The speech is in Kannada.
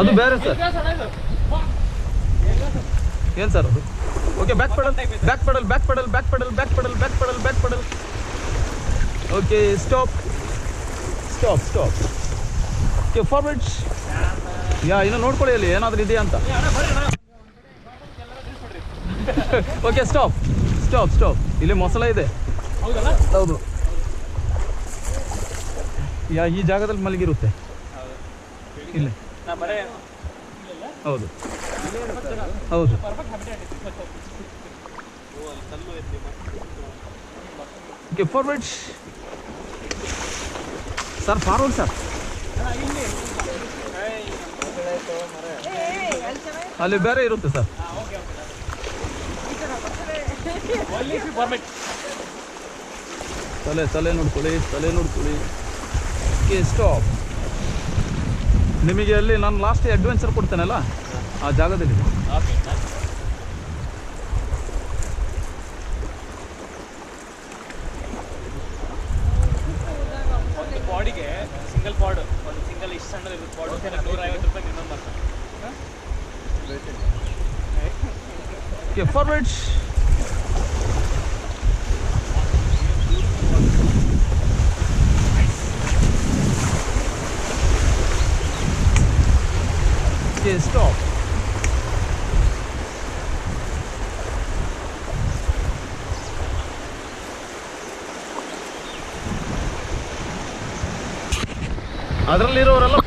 ಅದು ಬೇರೆ ಸರ್. ಏನು ಸರ್ ಅದು? Okay, back pedal, back pedal, back pedal, back pedal, back pedal, back pedal, back pedal. Okay, stop stop stop. Okay, forward. ಇನ್ನು ನೋಡ್ಕೊಳ್ಳಿ ಅಲ್ಲಿ ಏನಾದರೂ ಇದೆಯಾ ಅಂತ. Okay, stop stop stop. ಇಲ್ಲಿ ಮೊಸಳೆ ಇದೆ. ಹೌದು, ಈ ಜಾಗದಲ್ಲಿ ಮಲಗಿರುತ್ತೆ ಇಲ್ಲಿ. ಹೌದು ಹೌದು. Okay, forward sir, forward sir. ಅಲ್ಲಿ ಬೇರೆ ಇರುತ್ತೆ ಸರ್. ತಲೆ ನೋಡ್ಕೊಳ್ಳಿ, ತಲೆ ನೋಡ್ಕೊಳ್ಳಿ. Okay, stop. ನಿಮಗೆ ಅಲ್ಲಿ ನಾನು ಲಾಸ್ಟ್ ಅಡ್ವೆಂಚರ್ ಕೊಡ್ತೇನಲ್ಲ, ಆ ಜಾಗದಲ್ಲಿ. ಬಾಡಿಗೆ ಸಿಂಗಲ್ ಪಾಡ್, ಒಂದು ಸಿಂಗಲ್ ಇಷ್ಟು ಸಣ್ಣದು ಪಾಡ್ ₹150 ಮಿನಿಮಮ್ ಬರ್ತದೆ. Okay, forward. Okay, stop. ಅದರಲ್ಲಿರೋರೆಲ್ಲ